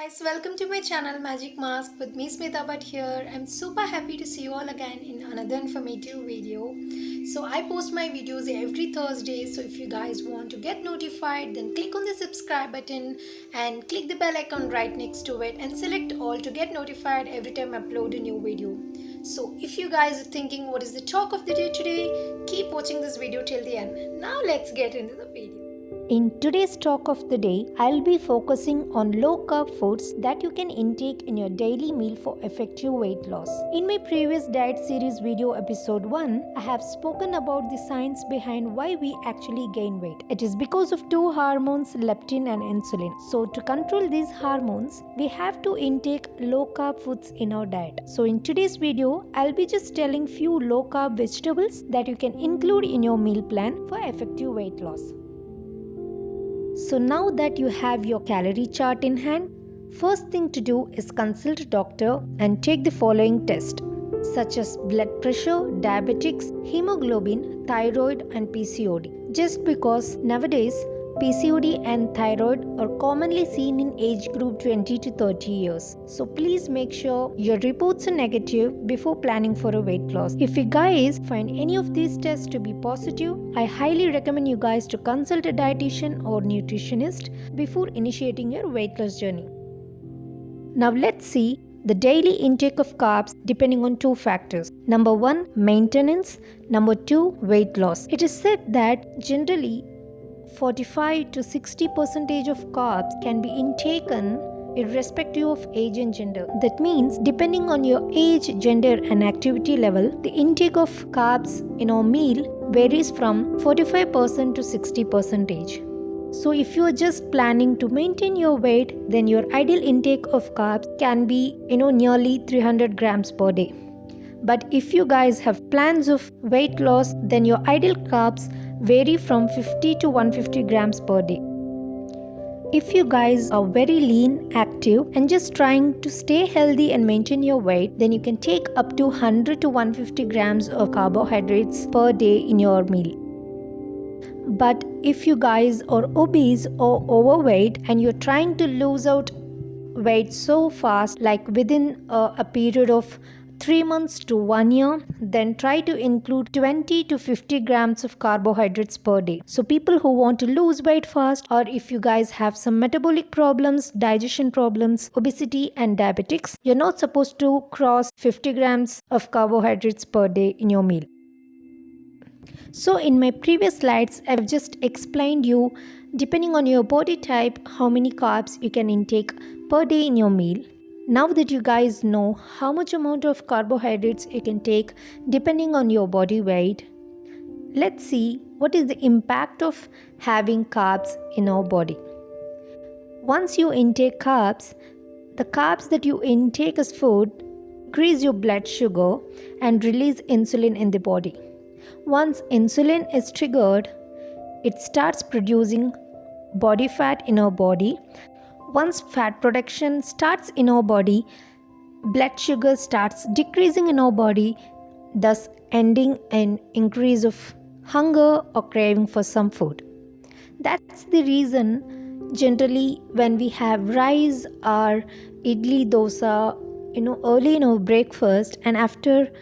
Guys, welcome to my channel Magic Mask with me Smitha Bhat here. I'm super happy to see you all again in another informative video. So I post my videos every Thursday, so if you guys want to get notified, then click on the subscribe button and click the bell icon right next to it and select all to get notified every time I upload a new video. So if you guys are thinking what is the talk of the day today, keep watching this video till the end. Now let's get into the video. In today's talk of the day, I'll be focusing on low carb foods that you can intake in your daily meal for effective weight loss. In my previous diet series video episode 1, I have spoken about the science behind why we actually gain weight. It is because of two hormones, leptin and insulin. So to control these hormones, we have to intake low carb foods in our diet. So in today's video, I'll be just telling few low carb vegetables that you can include in your meal plan for effective weight loss. So now that you have your calorie chart in hand, first thing to do is consult a doctor and take the following tests such as blood pressure, diabetics, hemoglobin, thyroid and PCOD. Just because nowadays PCOD and thyroid are commonly seen in age group 20 to 30 years. So please make sure your reports are negative before planning for a weight loss. If you guys find any of these tests to be positive, I highly recommend you guys to consult a dietitian or nutritionist before initiating your weight loss journey. Now let's see the daily intake of carbs depending on two factors. Number 1, maintenance. Number 2, weight loss. It is said that generally 45 to 60% of carbs can be intaken irrespective of age and gender. That means depending on your age, gender and activity level, the intake of carbs in our meal varies from 45% to 60%. So if you are just planning to maintain your weight, then your ideal intake of carbs can be nearly 300 grams per day. But if you guys have plans of weight loss, then your ideal carbs vary from 50 to 150 grams per day. If you guys are very lean, active and just trying to stay healthy and maintain your weight, then you can take up to 100 to 150 grams of carbohydrates per day in your meal. But if you guys are obese or overweight and you're trying to lose out weight so fast, like within a period of 3 months to 1 year, then try to include 20 to 50 grams of carbohydrates per day. So people who want to lose weight fast, or if you guys have some metabolic problems, digestion problems, obesity and diabetics, you're not supposed to cross 50 grams of carbohydrates per day in your meal. So in my previous slides, I've just explained you depending on your body type how many carbs you can intake per day in your meal. Now that you guys know how much amount of carbohydrates you can take depending on your body weight, let's see what is the impact of having carbs in our body. Once you intake carbs, the carbs that you intake as food increase your blood sugar and release insulin in the body. Once insulin is triggered, it starts producing body fat in our body. Once fat production starts in our body, blood sugar starts decreasing in our body, thus ending an increase of hunger or craving for some food. That's the reason generally when we have rice or idli dosa, early in our breakfast, and after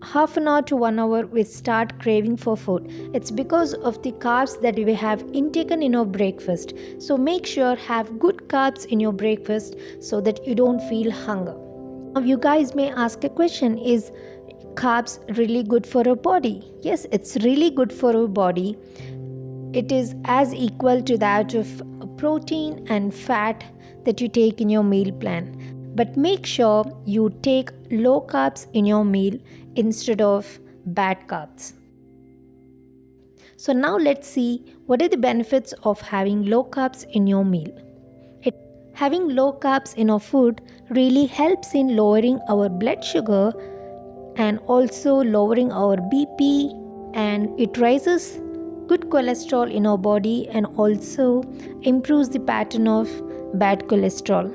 half an hour to 1 hour we start craving for food. It's because of the carbs that we have intaken in our breakfast. So make sure have good carbs in your breakfast so that you don't feel hunger. Now you guys may ask a question, is carbs really good for our body? Yes, it's really good for our body. It is as equal to that of protein and fat that you take in your meal plan. But make sure you take low carbs in your meal instead of bad carbs. So now let's see what are the benefits of having low carbs in your meal. Having low carbs in our food really helps in lowering our blood sugar and also lowering our BP, and it raises good cholesterol in our body and also improves the pattern of bad cholesterol.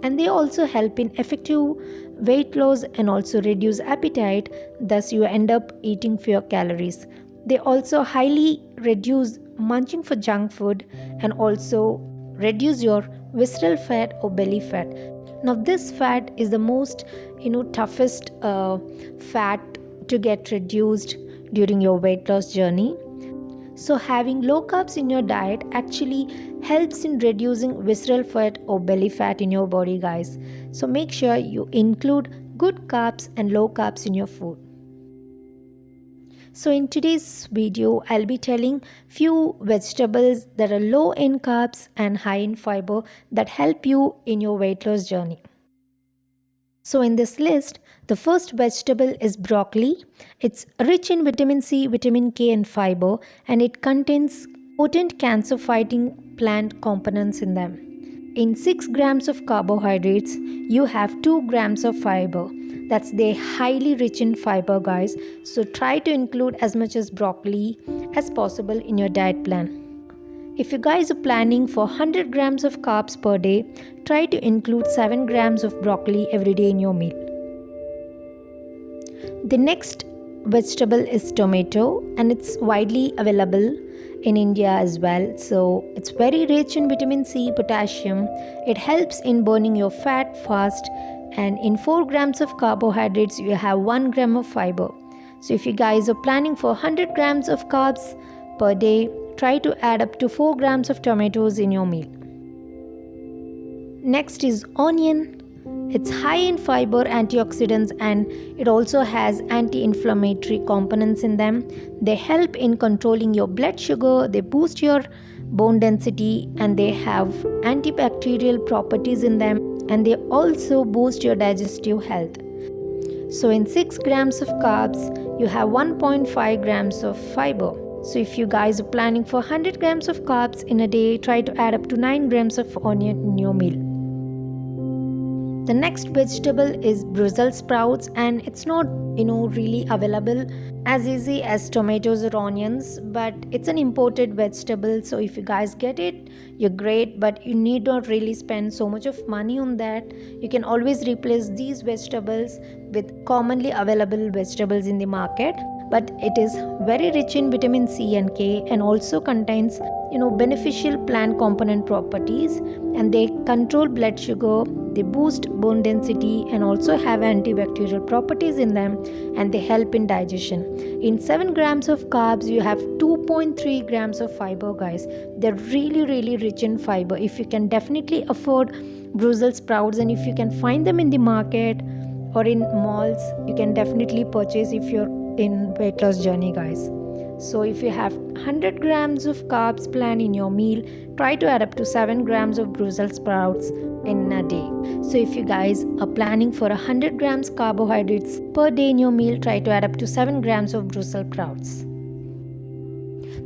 And they also help in effective weight loss and also reduce appetite, thus you end up eating fewer calories. They also highly reduce munching for junk food and also reduce your visceral fat or belly fat. Now this fat is the most toughest fat to get reduced during your weight loss journey. So having low carbs in your diet actually helps in reducing visceral fat or belly fat in your body, guys. So make sure you include good carbs and low carbs in your food. So in today's video, I'll be telling few vegetables that are low in carbs and high in fiber that help you in your weight loss journey. So in this list, the first vegetable is broccoli. It's rich in vitamin C, vitamin K and fiber, and it contains potent cancer-fighting plant components in them. In 6 grams of carbohydrates, you have 2 grams of fiber. That's they highly rich in fiber, guys. So try to include as much as broccoli as possible in your diet plan. If you guys are planning for 100 grams of carbs per day, try to include 7 grams of broccoli every day in your meal. The next vegetable is tomato, and it's widely available in India as well. So it's very rich in vitamin C, potassium. It helps in burning your fat fast, and in 4 grams of carbohydrates you have 1 gram of fiber. So if you guys are planning for 100 grams of carbs per day, try to add up to 4 grams of tomatoes in your meal. Next is onion. It's high in fiber, antioxidants, and it also has anti-inflammatory components in them. They help in controlling your blood sugar, they boost your bone density, and they have antibacterial properties in them, and they also boost your digestive health. So in 6 grams of carbs, you have 1.5 grams of fiber. So if you guys are planning for 100 grams of carbs in a day, try to add up to 9 grams of onion in your meal. The next vegetable is Brussels sprouts, and it's not really available as easy as tomatoes or onions, but it's an imported vegetable. So if you guys get it, you're great, but you need not really spend so much of money on that. You can always replace these vegetables with commonly available vegetables in the market. But it is very rich in vitamin C and K, and also contains beneficial plant component properties, and they control blood sugar, they boost bone density, and also have antibacterial properties in them, and they help in digestion. In 7 grams of carbs, you have 2.3 grams of fiber, guys. They're really rich in fiber. If you can definitely afford Brussels sprouts, and if you can find them in the market or in malls, you can definitely purchase if you're in weight loss journey, guys. So if you have 100 grams of carbs planned in your meal, try to add up to 7 grams of Brussels sprouts in a day. So if you guys are planning for 100 grams carbohydrates per day in your meal, try to add up to 7 grams of Brussels sprouts.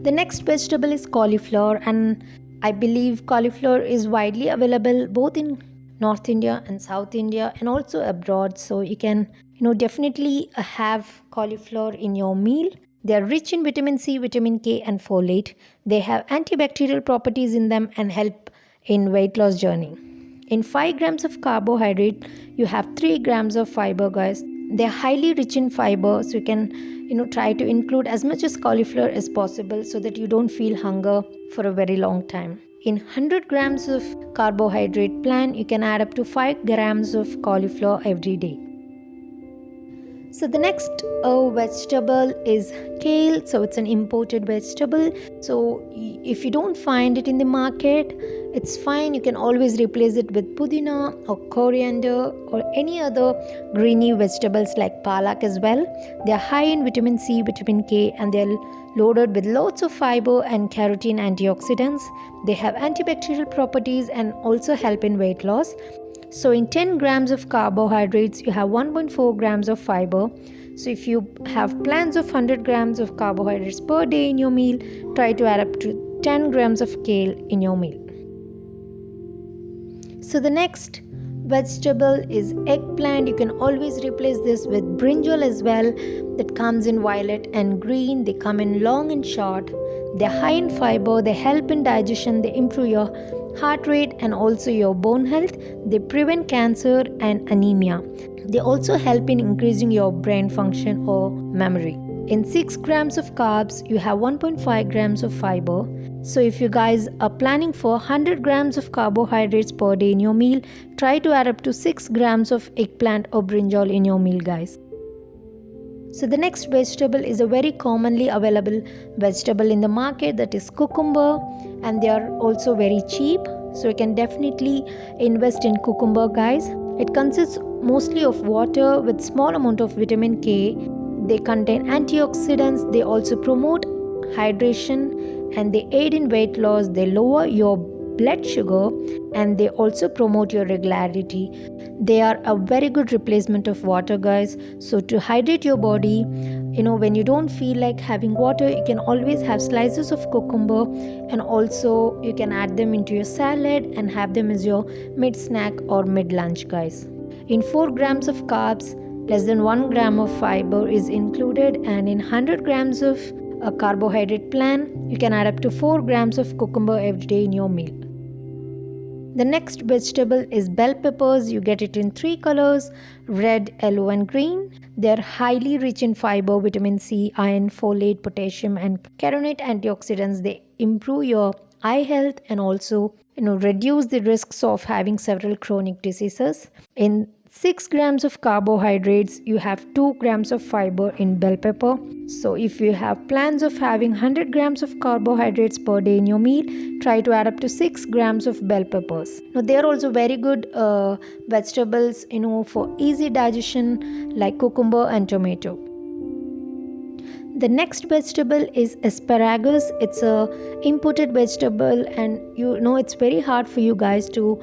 The next vegetable is cauliflower, and I believe cauliflower is widely available both in North India and South India, and also abroad. So you can definitely have cauliflower in your meal. They are rich in vitamin C, vitamin K and folate. They have antibacterial properties in them and help in weight loss journey. In 5 grams of carbohydrate, you have 3 grams of fiber, guys. They are highly rich in fiber, so you can try to include as much as cauliflower as possible so that you don't feel hunger for a very long time. In 100 grams of carbohydrate plan, you can add up to 5 grams of cauliflower every day. So the next vegetable is kale. So it's an imported vegetable. So if you don't find it in the market, it's fine. You can always replace it with pudina or coriander or any other greeny vegetables like palak as well. They are high in vitamin C, vitamin K, and they're loaded with lots of fiber and carotene antioxidants. They have antibacterial properties and also help in weight loss. So in 10 grams of carbohydrates, you have 1.4 grams of fiber. So if you have plans of 100 grams of carbohydrates per day in your meal, try to add up to 10 grams of kale in your meal. So the next vegetable is eggplant. You can always replace this with brinjal as well. That comes in violet and green. They come in long and short. They're high in fiber. They help in digestion. They improve your heart rate and also your bone health. They prevent cancer and anemia. They also help in increasing your brain function or memory. In 6 grams of carbs, you have 1.5 grams of fiber. So if you guys are planning for 100 grams of carbohydrates per day in your meal, try to add up to 6 grams of eggplant or brinjal in your meal, guys. So the next vegetable is a very commonly available vegetable in the market, that is cucumber, and they are also very cheap. So you can definitely invest in cucumber, guys. It consists mostly of water with small amount of vitamin K. They contain antioxidants, they also promote hydration, and they aid in weight loss, they lower your blood sugar, and they also promote your regularity. They are a very good replacement of water, guys. So to hydrate your body, when you don't feel like having water, you can always have slices of cucumber, and also you can add them into your salad and have them as your mid snack or mid lunch, guys. In 4 grams of carbs, less than 1 gram of fiber is included, and in 100 grams of a carbohydrate plan, you can add up to 4 grams of cucumber every day in your meal. The next vegetable is bell peppers. You get it in 3 colors, red, yellow and green. They are highly rich in fiber, vitamin C, iron, folate, potassium and carotenoid antioxidants. They improve your eye health and also reduce the risks of having several chronic diseases. In 6 grams of carbohydrates, you have 2 grams of fiber in bell pepper. So if you have plans of having 100 grams of carbohydrates per day in your meal, try to add up to 6 grams of bell peppers. Now they are also very good vegetables, for easy digestion, like cucumber and tomato. The next vegetable is asparagus. It's a imported vegetable, and it's very hard for you guys to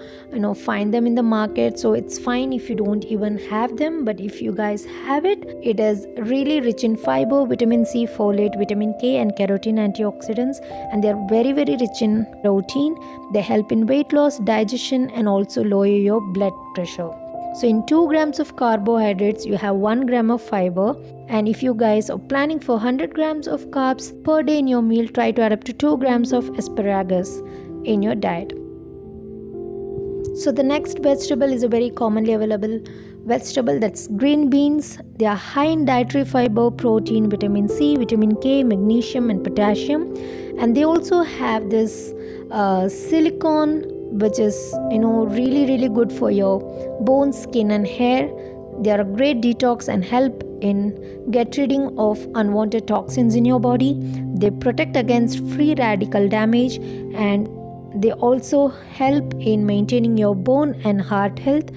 find them in the market. So it's fine if you don't even have them, but if you guys have it, it is really rich in fiber, vitamin C, folate, vitamin K and carotene antioxidants, and they are very very rich in protein. They help in weight loss, digestion and also lower your blood pressure. So in 2 grams of carbohydrates, you have 1 gram of fiber. And if you guys are planning for 100 grams of carbs per day in your meal, try to add up to 2 grams of asparagus in your diet. So the next vegetable is a very commonly available vegetable, that's green beans. They are high in dietary fiber, protein, vitamin C, vitamin K, magnesium and potassium. And they also have this silicone, which is really really good for your bones, skin and hair. They are a great detox and help in get rid of unwanted toxins in your body. They protect against free radical damage, and they also help in maintaining your bone and heart health.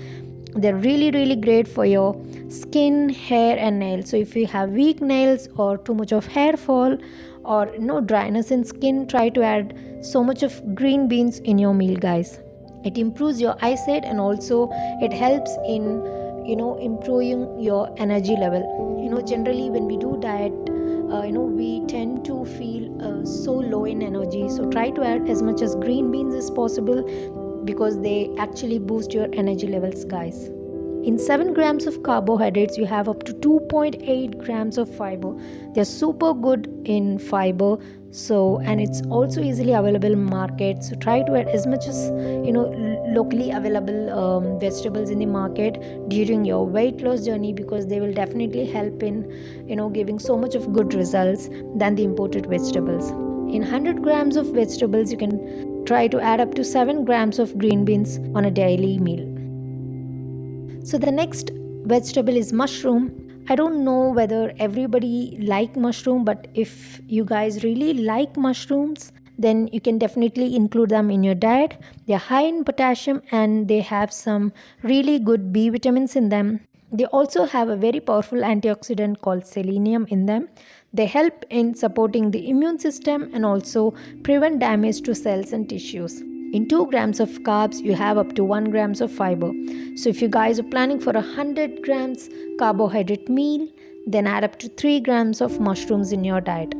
They're really really great for your skin, hair and nails. So if you have weak nails or too much of hair fall or dryness in skin, try to add so much of green beans in your meal, guys. It improves your eyesight and also it helps in improving your energy level. Generally when we do diet, we tend to feel so low in energy. So try to add as much as green beans as possible, because they actually boost your energy levels, guys. In 7 grams of carbohydrates, you have up to 2.8 grams of fiber. They're super good in fiber, and it's also easily available in market. So try to add as much as locally available vegetables in the market during your weight loss journey, because they will definitely help in giving so much of good results than the imported vegetables. In 100 grams of vegetables, you can try to add up to 7 grams of green beans on a daily meal. So the next vegetable is mushroom. I don't know whether everybody like mushroom, but if you guys really like mushrooms, then you can definitely include them in your diet. They are high in potassium and they have some really good B vitamins in them. They also have a very powerful antioxidant called selenium in them. They help in supporting the immune system and also prevent damage to cells and tissues. In 2 grams of carbs, you have up to 1 grams of fiber. So if you guys are planning for 100 grams carbohydrate meal, then add up to 3 grams of mushrooms in your diet.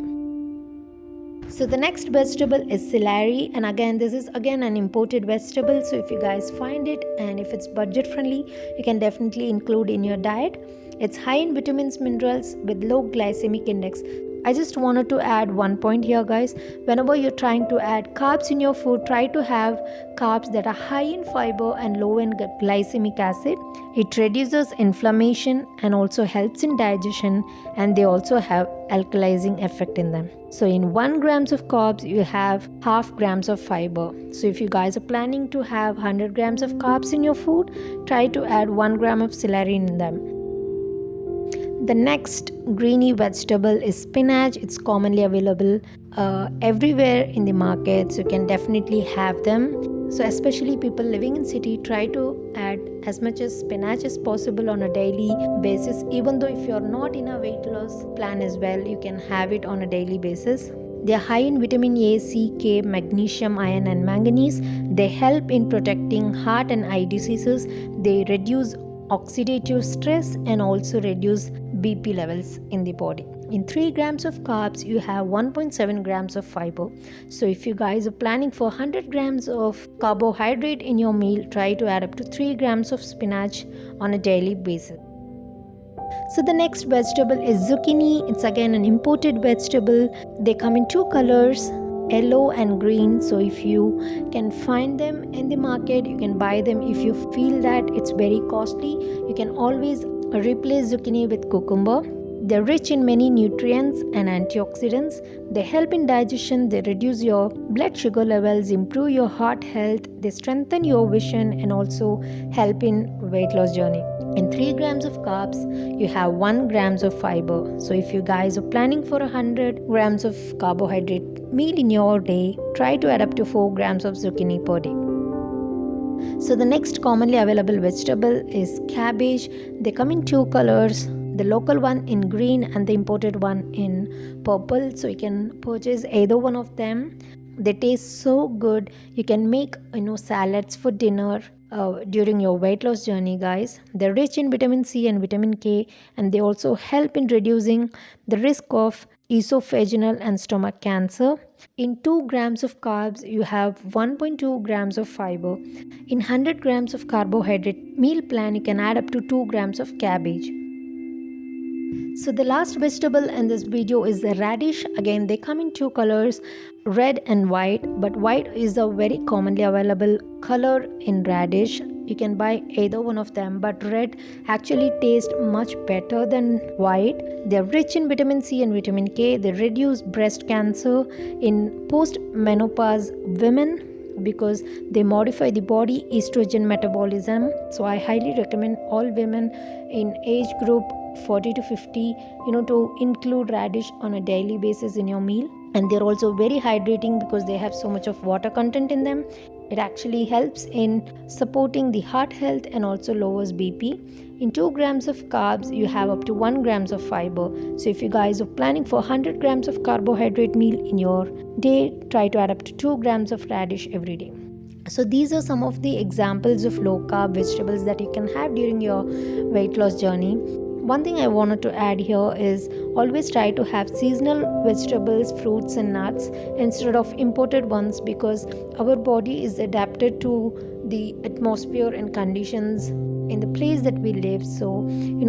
So the next vegetable is celery, and again this is an imported vegetable. So if you guys find it and if it's budget friendly, you can definitely include in your diet. It's high in vitamins, minerals with low glycemic index. I just wanted to add one point here, guys. Whenever you're trying to add carbs in your food, try to have carbs that are high in fiber and low in glycemic acid. It reduces inflammation and also helps in digestion, and they also have alkalizing effect in them. So in 1 grams of carbs, you have half grams of fiber. So if you guys are planning to have 100 grams of carbs in your food, try to add 1 gram of celery in them. The next greeny vegetable is spinach. It's commonly available everywhere in the market, so you can definitely have them. So especially people living in city, try to add as much as spinach as possible on a daily basis. Even though if you're not in a weight loss plan as well, you can have it on a daily basis. They are high in vitamin A, C, K, magnesium, iron and manganese. They help in protecting heart and eye diseases. They reduce oxidative stress and also reduce BP levels in the body. In 3 grams of carbs, you have 1.7 grams of fiber. So if you guys are planning for 100 grams of carbohydrate in your meal, try to add up to 3 grams of spinach on a daily basis. So the next vegetable is zucchini. It's again an imported vegetable. They come in 2 colors, yellow and green. So if you can find them in the market, you can buy them. If you feel that it's very costly, you can always replace zucchini with cucumber. They're rich in many nutrients and antioxidants. They help in digestion. They reduce your blood sugar levels, improve your heart health. They strengthen your vision and also help in weight loss journey. In 3 grams of carbs, you have 1 grams of fiber. So if you guys are planning for 100 grams of carbohydrate meal in your day, try to add up to 4 grams of zucchini per day. So the next commonly available vegetable is cabbage. They come in 2 colors, the local one in green and the imported one in purple. So you can purchase either one of them. They taste so good. You can make salads for dinner during your weight loss journey, guys. They're rich in vitamin C and vitamin K, and they also help in reducing the risk of esophageal and stomach cancer. In 2 grams of carbs, you have 1.2 grams of fiber. In 100 grams of carbohydrate meal plan, you can add up to 2 grams of cabbage. So the last vegetable in this video is the radish. Again, they come in 2 colors, red and white, but white is a very commonly available color in radish. You can buy either one of them, but red actually tastes much better than white. They're rich in vitamin C and vitamin K. They reduce breast cancer in post-menopause women because they modify the body estrogen metabolism. So I highly recommend all women in age group 40 to 50 to include radish on a daily basis in your meal. And they're also very hydrating because they have so much of water content in them. It actually helps in supporting the heart health and also lowers BP. In 2 grams of carbs, you have up to 1 grams of fiber. So if you guys are planning for 100 grams of carbohydrate meal in your day, try to add up to 2 grams of radish every day. So these are some of the examples of low carb vegetables that you can have during your weight loss journey. One thing I wanted to add here is always try to have seasonal vegetables, fruits and nuts instead of imported ones, because our body is adapted to the atmosphere and conditions in the place that we live. So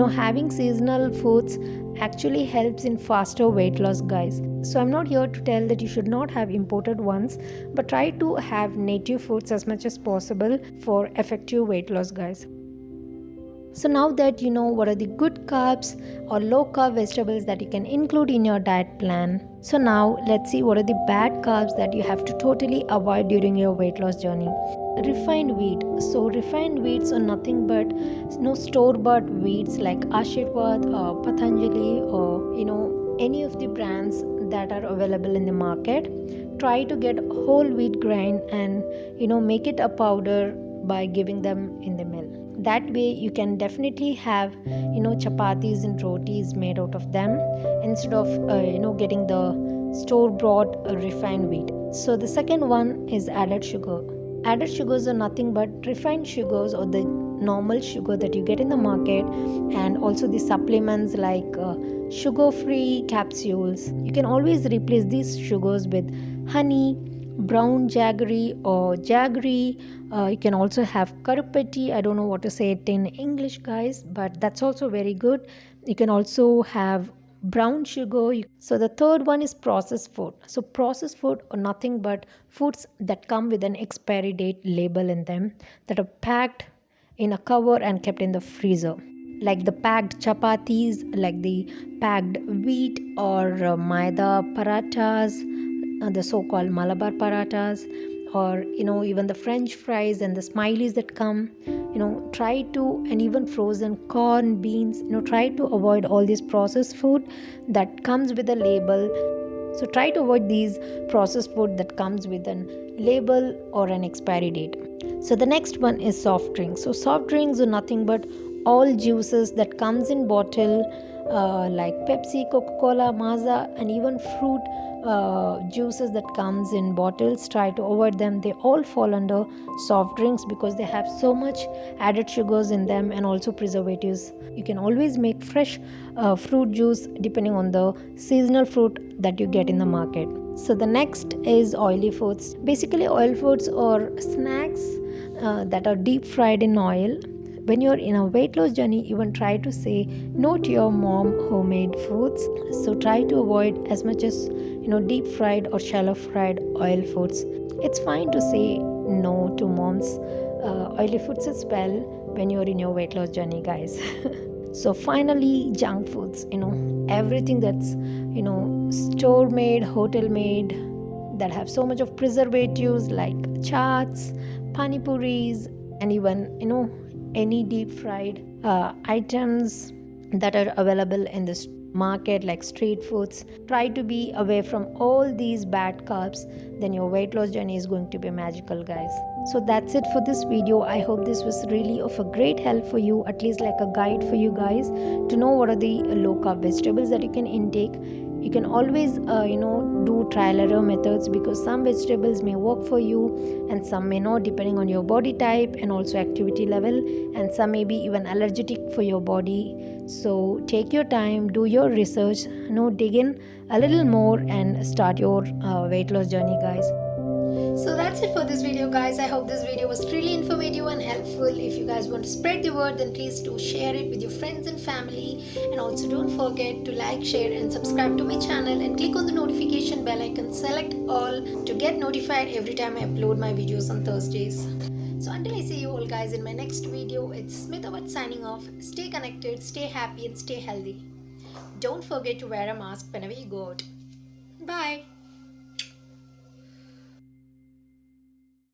having seasonal foods actually helps in faster weight loss, guys. So I'm not here to tell that you should not have imported ones, but try to have native foods as much as possible for effective weight loss, guys. So now that you know what are the good carbs or low carb vegetables that you can include in your diet plan, so now let's see what are the bad carbs that you have to totally avoid during your weight loss journey. Refined wheat. So refined wheats are nothing but store-bought wheats like Ashirwad or Patanjali or any of the brands that are available in the market. Try to get whole wheat grain and make it a powder by giving them in the mill. That way you can definitely have chapatis and rotis made out of them instead of getting the store-bought refined wheat. So the second one is added sugar. Added sugars are nothing but refined sugars or the normal sugar that you get in the market, and also the supplements like sugar-free capsules. You can always replace these sugars with honey, brown jaggery or jaggery. You can also have karupati. I don't know what to say it in English, guys, but that's also very good. You can also have brown sugar. So the third one is processed food. So processed food are nothing but foods that come with an expiry date label in them, that are packed in a cover and kept in the freezer, like the packed chapatis, like the packed wheat or maida parathas, the so-called Malabar parathas, or even the French fries and the smileys that come. Try to, and even frozen corn, beans. Try to avoid all this processed food that comes with a label. So try to avoid these processed food that comes with a label or an expiry date. So the next one is soft drinks. So soft drinks are nothing but all juices that comes in bottle, like Pepsi, Coca-Cola, Mazda, and even fruit juices that comes in bottles. Try to avoid them. They all fall under soft drinks because they have so much added sugars in them and also preservatives. You can always make fresh fruit juice depending on the seasonal fruit that you get in the market. So the next is oily foods. Basically, oil foods are snacks that are deep fried in oil. When you're in a weight loss journey, even try to say no to your mom homemade foods. So try to avoid as much as deep fried or shallow fried oil foods. It's fine to say no to mom's oily foods as well when you're in your weight loss journey, guys. So finally, junk foods. Everything that's store made, hotel made, that have so much of preservatives, like chaats, pani puris, and even any deep fried items that are available in the market, like street foods. Try to be away from all these bad carbs, then your weight loss journey is going to be magical, guys. So that's it for this video. I hope this was really of a great help for you, at least like a guide for you guys to know what are the low carb vegetables that you can intake. You can always do trial error methods, because some vegetables may work for you and some may not, depending on your body type and also activity level, and some may be even allergic for your body. So take your time, do your research, dig in a little more and start your weight loss journey, guys. So that's it for this video, guys. I hope this video was really informative and helpful. If you guys want to spread the word, then please do share it with your friends and family, and also don't forget to like, share and subscribe to my channel, and click on the notification bell icon, select all to get notified every time I upload my videos on Thursdays. So until I see you all, guys, in my next video, it's Smitha Bhat signing off. Stay connected, stay happy and stay healthy. Don't forget to wear a mask whenever you go out. Bye.